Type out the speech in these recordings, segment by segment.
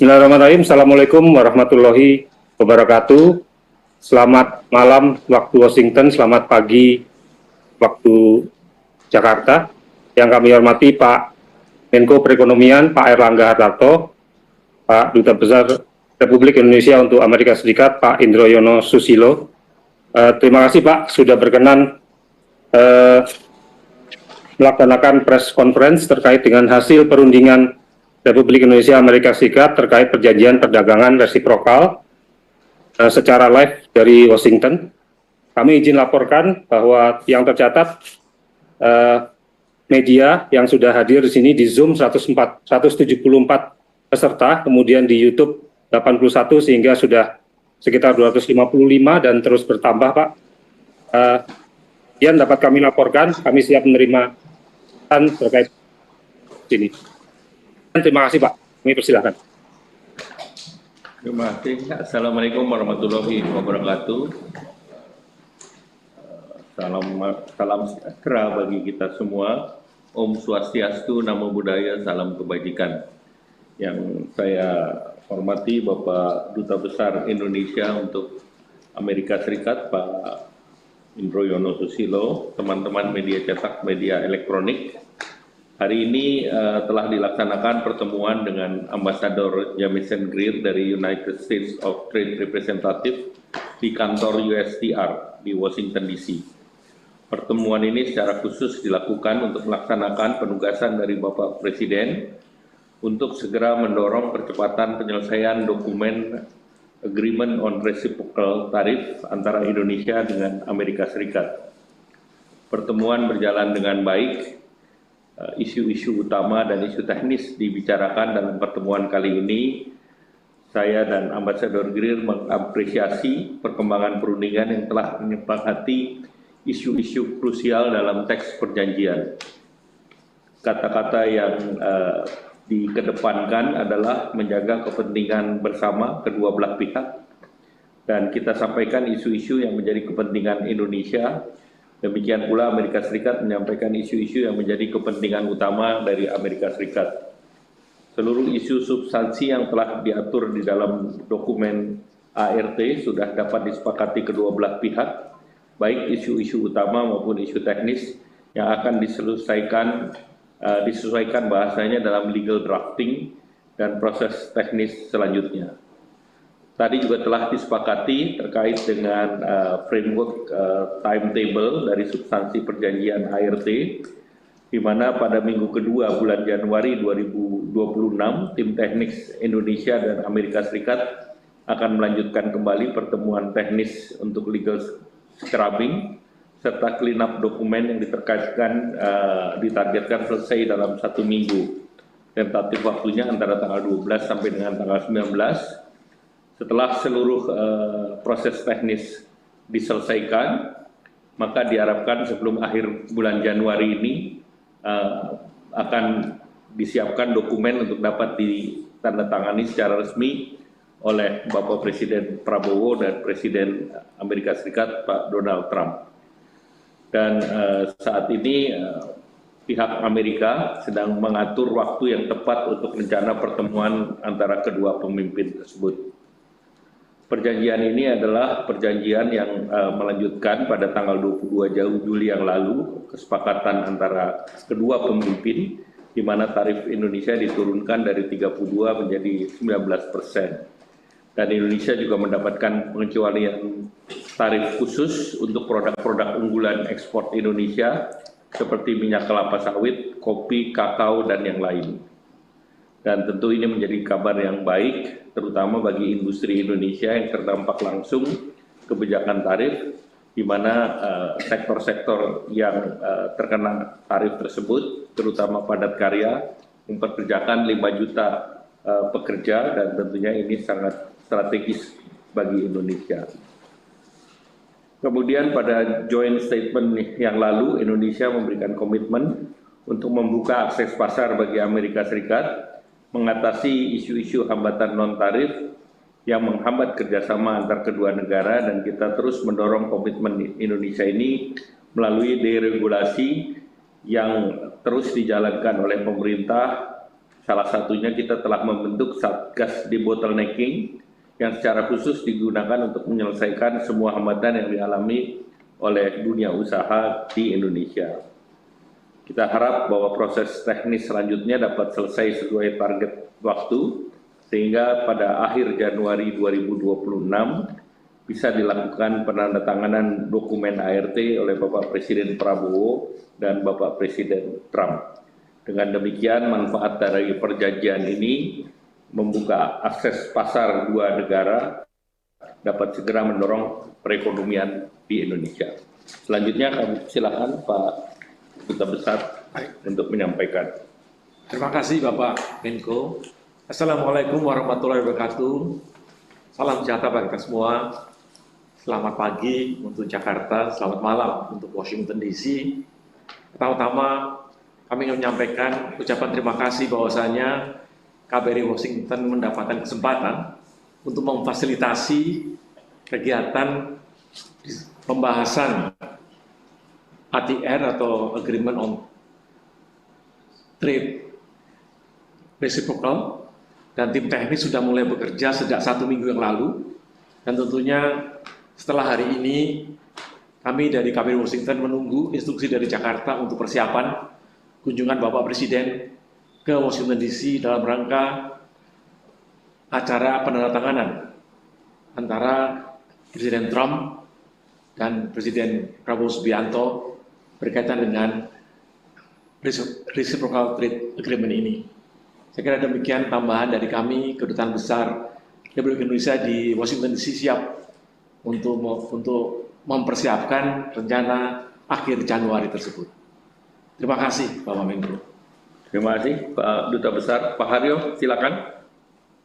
Bismillahirrahmanirrahim. Assalamualaikum warahmatullahi wabarakatuh. Selamat malam waktu Washington, selamat pagi waktu Jakarta. Yang kami hormati Pak Menko Perekonomian, Pak Erlangga Hartarto, Pak Duta Besar Republik Indonesia untuk Amerika Serikat, Pak Indroyono Susilo. Terima kasih Pak sudah berkenan melaksanakan press conference terkait dengan hasil perundingan Republik Indonesia Amerika Serikat terkait perjanjian perdagangan resiprokal secara live dari Washington. Kami izin laporkan bahwa yang tercatat media yang sudah hadir di sini di Zoom 174 peserta, kemudian di YouTube 81 sehingga sudah sekitar 255 dan terus bertambah Pak. Yang dapat kami laporkan, kami siap menerima terkait sini. Terima kasih Pak, kami persilakan. Terima kasih. Assalamualaikum warahmatullahi wabarakatuh. Salam sejahtera bagi kita semua. Om Swastiastu, Namo Buddhaya, salam kebajikan. Yang saya hormati Bapak Duta Besar Indonesia untuk Amerika Serikat, Pak Indroyono Susilo, teman-teman media cetak, media elektronik. Hari ini telah dilaksanakan pertemuan dengan Ambasador Jamison Greer dari United States of Trade Representative di kantor USTR di Washington DC. Pertemuan ini secara khusus dilakukan untuk melaksanakan penugasan dari Bapak Presiden untuk segera mendorong percepatan penyelesaian dokumen Agreement on Reciprocal Tariff antara Indonesia dengan Amerika Serikat. Pertemuan berjalan dengan baik. Isu-isu utama dan isu teknis dibicarakan dalam pertemuan kali ini. Saya dan Ambasador Greer mengapresiasi perkembangan perundingan yang telah menyepakati isu-isu krusial dalam teks perjanjian. Kata-kata yang dikedepankan adalah menjaga kepentingan bersama kedua belah pihak, dan kita sampaikan isu-isu yang menjadi kepentingan Indonesia. Demikian pula Amerika Serikat menyampaikan isu-isu yang menjadi kepentingan utama dari Amerika Serikat. Seluruh isu substansi yang telah diatur di dalam dokumen ART sudah dapat disepakati kedua belah pihak, baik isu-isu utama maupun isu teknis yang akan disesuaikan bahasanya dalam legal drafting dan proses teknis selanjutnya. Tadi juga telah disepakati terkait dengan framework timetable dari substansi perjanjian ART, di mana pada minggu kedua bulan Januari 2026, tim teknis Indonesia dan Amerika Serikat akan melanjutkan kembali pertemuan teknis untuk legal scrubbing, serta clean up dokumen yang ditargetkan selesai dalam 1 minggu. Tentatif waktunya antara tanggal 12 sampai dengan tanggal 19. Setelah seluruh proses teknis diselesaikan, maka diharapkan sebelum akhir bulan Januari ini akan disiapkan dokumen untuk dapat ditandatangani secara resmi oleh Bapak Presiden Prabowo dan Presiden Amerika Serikat Pak Donald Trump. Dan saat ini pihak Amerika sedang mengatur waktu yang tepat untuk rencana pertemuan antara kedua pemimpin tersebut. Perjanjian ini adalah perjanjian yang melanjutkan pada tanggal 22 Juli yang lalu kesepakatan antara kedua pemimpin, di mana tarif Indonesia diturunkan dari 32 menjadi 19%. Dan Indonesia juga mendapatkan pengecualian tarif khusus untuk produk-produk unggulan ekspor Indonesia seperti minyak kelapa sawit, kopi, kakao, dan yang lain. Dan tentu ini menjadi kabar yang baik, terutama bagi industri Indonesia yang terdampak langsung kebijakan tarif, di mana sektor-sektor yang terkena tarif tersebut, terutama padat karya, mempekerjakan 5 juta pekerja, dan tentunya ini sangat strategis bagi Indonesia. Kemudian pada joint statement yang lalu, Indonesia memberikan komitmen untuk membuka akses pasar bagi Amerika Serikat, mengatasi isu-isu hambatan non-tarif yang menghambat kerjasama antar kedua negara, dan kita terus mendorong komitmen Indonesia ini melalui deregulasi yang terus dijalankan oleh pemerintah Salah satunya kita telah membentuk Satgas Debottlenecking yang secara khusus digunakan untuk menyelesaikan semua hambatan yang dialami oleh dunia usaha di Indonesia. Kita harap bahwa proses teknis selanjutnya dapat selesai sesuai target waktu, sehingga pada akhir Januari 2026 bisa dilakukan penandatanganan dokumen ART oleh Bapak Presiden Prabowo dan Bapak Presiden Trump. Dengan demikian, manfaat dari perjanjian ini membuka akses pasar dua negara dapat segera mendorong perekonomian di Indonesia. Selanjutnya kami silakan Pak Duta Besar untuk menyampaikan. Terima kasih Bapak Menko. Assalamualaikum warahmatullahi wabarakatuh. Salam sejahtera bagi kita semua. Selamat pagi untuk Jakarta, selamat malam untuk Washington DC. Pertama-tama kami ingin menyampaikan ucapan terima kasih bahwasanya KBRI Washington mendapatkan kesempatan untuk memfasilitasi kegiatan pembahasan ATR atau Agreement on Trade Reciprocal, dan tim teknis sudah mulai bekerja sejak 1 minggu yang lalu, dan tentunya setelah hari ini kami dari KBRI Washington menunggu instruksi dari Jakarta untuk persiapan kunjungan Bapak Presiden ke Washington DC dalam rangka acara penandatanganan antara Presiden Trump dan Presiden Prabowo Subianto berkaitan dengan Reciprocal Trade Agreement ini. Saya kira demikian tambahan dari kami, Kedutaan Besar Republik Indonesia di Washington DC siap untuk mempersiapkan rencana akhir Januari tersebut. Terima kasih, Bapak Menko. Terima kasih Pak Duta Besar. Pak Haryo, silakan.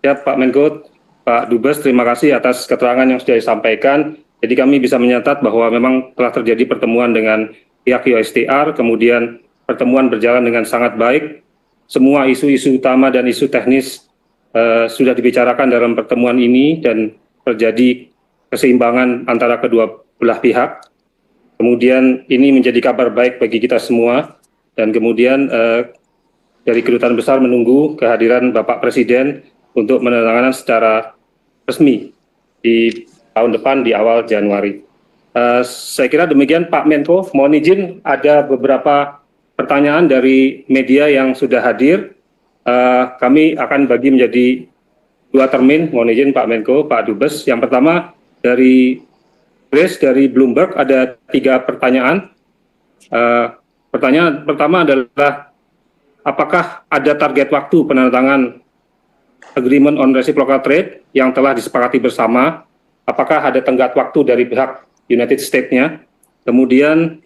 Ya, Pak Menko, Pak Dubes, terima kasih atas keterangan yang sudah disampaikan. Jadi kami bisa mencatat bahwa memang telah terjadi pertemuan dengan pihak USTR, kemudian pertemuan berjalan dengan sangat baik. Semua isu-isu utama dan isu teknis sudah dibicarakan dalam pertemuan ini dan terjadi keseimbangan antara kedua belah pihak. Kemudian ini menjadi kabar baik bagi kita semua, dan kemudian dari Kedutaan Besar menunggu kehadiran Bapak Presiden untuk menandatangani secara resmi di tahun depan di awal Januari. Saya kira demikian Pak Menko. Mohon izin ada beberapa pertanyaan dari media yang sudah hadir. Kami akan bagi menjadi 2 termin. Mohon izin Pak Menko, Pak Dubes. Yang pertama dari Grace dari Bloomberg, ada 3 pertanyaan. Pertanyaan pertama adalah, apakah ada target waktu penandatangan Agreement on Reciprocal Trade yang telah disepakati bersama? Apakah ada tenggat waktu dari pihak United States-nya? Kemudian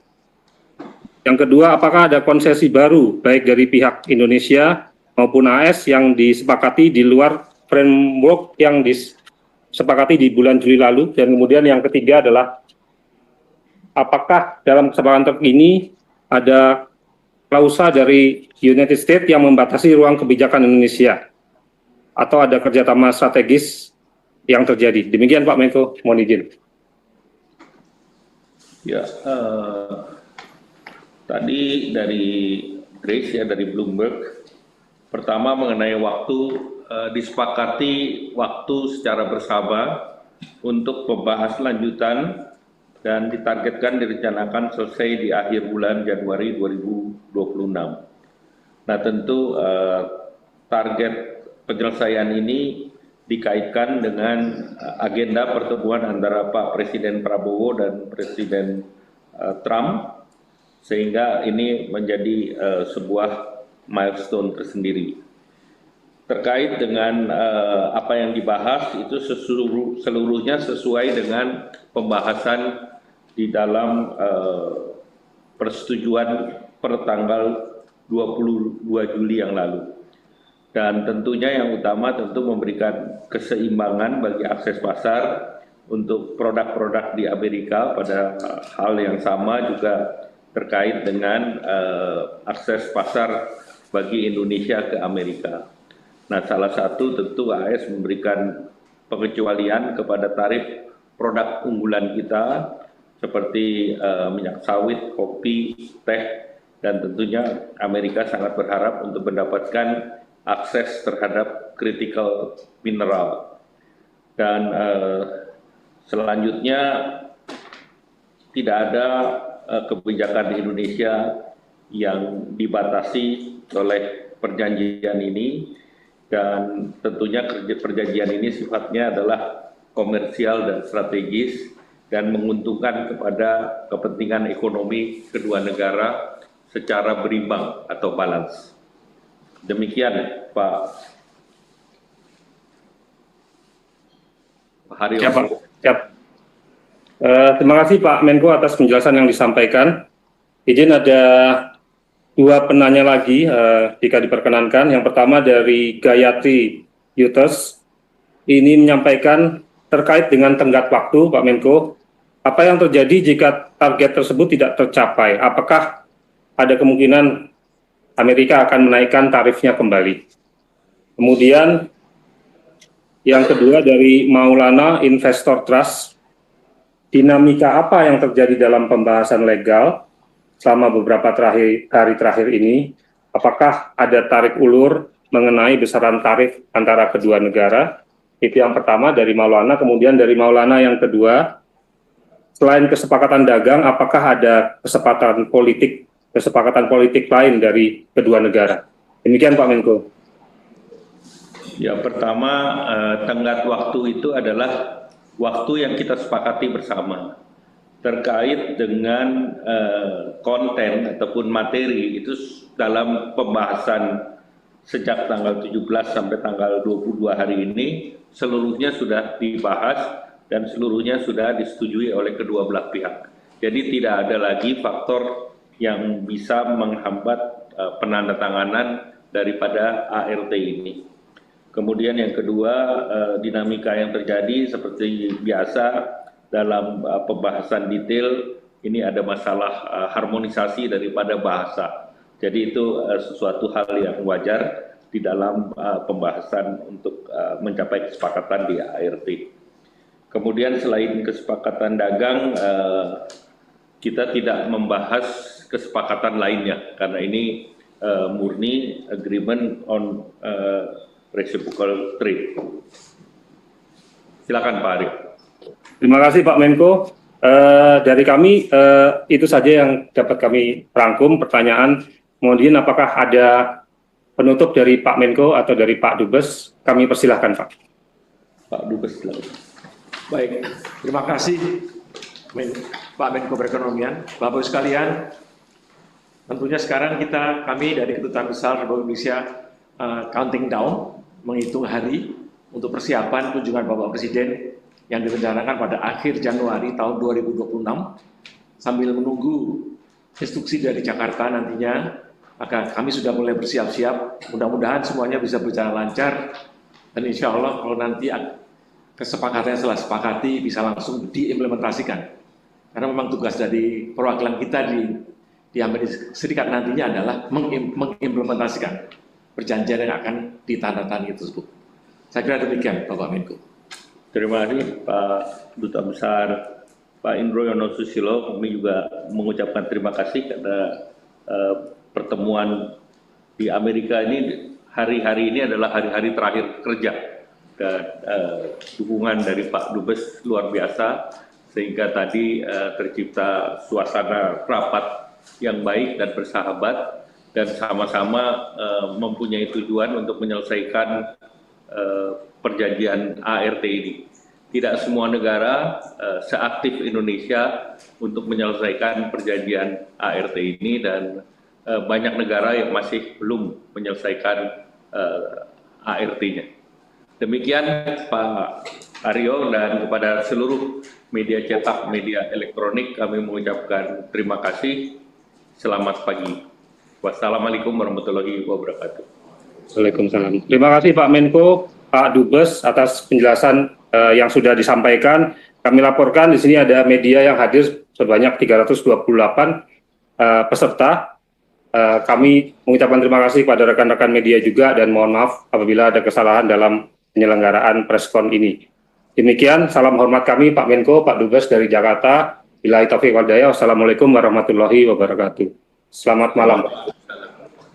yang kedua, apakah ada konsesi baru baik dari pihak Indonesia maupun AS yang disepakati di luar framework yang disepakati di bulan Juli lalu? Dan kemudian yang ketiga adalah, apakah dalam kesepakatan ini ada klausa dari United States yang membatasi ruang kebijakan Indonesia, atau ada kerjasama strategis yang terjadi? Demikian Pak Menko, mohon izin. Ya, tadi dari Grace ya, dari Bloomberg. Pertama mengenai waktu, disepakati waktu secara bersama untuk membahas lanjutan dan ditargetkan direncanakan selesai di akhir bulan Januari 2026. Nah tentu target penyelesaian ini dikaitkan dengan agenda pertemuan antara Pak Presiden Prabowo dan Presiden Trump, sehingga ini menjadi sebuah milestone tersendiri. Terkait dengan apa yang dibahas, itu seluruhnya sesuai dengan pembahasan di dalam persetujuan per tanggal 22 Juli yang lalu. Dan tentunya yang utama tentu memberikan keseimbangan bagi akses pasar untuk produk-produk di Amerika, pada hal yang sama juga terkait dengan akses pasar bagi Indonesia ke Amerika. Nah, salah satu tentu AS memberikan pengecualian kepada tarif produk unggulan kita seperti minyak sawit, kopi, teh, dan tentunya Amerika sangat berharap untuk mendapatkan akses terhadap critical mineral. Dan selanjutnya tidak ada kebijakan di Indonesia yang dibatasi oleh perjanjian ini, dan tentunya perjanjian ini sifatnya adalah komersial dan strategis dan menguntungkan kepada kepentingan ekonomi kedua negara secara berimbang atau balance. Demikian Pak Haryo. Siap, Pak. Siap. Terima kasih Pak Menko atas penjelasan yang disampaikan. Izin ada dua penanya lagi jika diperkenankan. Yang pertama dari Gayatri Yutes, ini menyampaikan terkait dengan tenggat waktu Pak Menko, apa yang terjadi jika target tersebut tidak tercapai? Apakah ada kemungkinan Amerika akan menaikkan tarifnya kembali? Kemudian yang kedua dari Maulana Investor Trust, dinamika apa yang terjadi dalam pembahasan legal selama beberapa hari terakhir ini? Apakah ada tarik ulur mengenai besaran tarif antara kedua negara? Itu yang pertama dari Maulana. Kemudian dari Maulana yang kedua, selain kesepakatan dagang, apakah ada kesepakatan politik lain dari kedua negara? Demikian Pak Menko. Ya, pertama tenggat waktu itu adalah waktu yang kita sepakati bersama terkait dengan konten ataupun materi itu dalam pembahasan sejak tanggal 17 sampai tanggal 22 hari ini seluruhnya sudah dibahas dan seluruhnya sudah disetujui oleh kedua belah pihak. Jadi tidak ada lagi faktor yang bisa menghambat penandatanganan daripada ART ini. Kemudian yang kedua, dinamika yang terjadi seperti biasa dalam pembahasan detail, ini ada masalah harmonisasi daripada bahasa. Jadi itu sesuatu hal yang wajar di dalam pembahasan untuk mencapai kesepakatan di ART. Kemudian selain kesepakatan dagang, kita tidak membahas kesepakatan lainnya, karena ini murni agreement on reciprocal trade. Silakan Pak Arif. Terima kasih Pak Menko. Dari kami itu saja yang dapat kami rangkum pertanyaan. Kemudian apakah ada penutup dari Pak Menko atau dari Pak Dubes? Kami persilahkan Pak. Pak Dubes, silakan. Baik, terima kasih Pak Menko Perekonomian. Bapak-Ibu sekalian, tentunya sekarang kami dari Kedutaan Besar Republik Indonesia counting down, menghitung hari untuk persiapan kunjungan Bapak Presiden yang direncanakan pada akhir Januari tahun 2026, sambil menunggu instruksi dari Jakarta nantinya, maka kami sudah mulai bersiap-siap. Mudah-mudahan semuanya bisa berjalan lancar, dan insya Allah kalau nanti kesepakatannya setelah sepakati bisa langsung diimplementasikan. Karena memang tugas dari perwakilan kita di Amerika Serikat nantinya adalah mengimplementasikan perjanjian yang akan ditandatangani tersebut. Saya kira demikian, Bapak Menko. Terima kasih Pak Duta Besar Pak Indro Yono Susilo. Kami juga mengucapkan terima kasih karena pertemuan di Amerika ini, hari-hari ini adalah hari-hari terakhir kerja, dan dukungan dari Pak Dubes luar biasa, sehingga tadi tercipta suasana rapat yang baik dan bersahabat, dan sama-sama mempunyai tujuan untuk menyelesaikan perjanjian ART ini. Tidak semua negara seaktif Indonesia untuk menyelesaikan perjanjian ART ini, dan banyak negara yang masih belum menyelesaikan ART-nya. Demikian Pak Aryo, dan kepada seluruh media cetak, media elektronik, kami mengucapkan terima kasih. Selamat pagi. Wassalamualaikum warahmatullahi wabarakatuh. Waalaikumsalam. Terima kasih Pak Menko, Pak Dubes atas penjelasan yang sudah disampaikan. Kami laporkan di sini ada media yang hadir sebanyak 328 peserta. Kami mengucapkan terima kasih kepada rekan-rekan media juga, dan mohon maaf apabila ada kesalahan dalam penyelenggaraan preskon ini. Demikian, salam hormat kami Pak Menko, Pak Dubes dari Jakarta. Billahi taufiq wal hidayah. Wassalamualaikum warahmatullahi wabarakatuh. Selamat malam.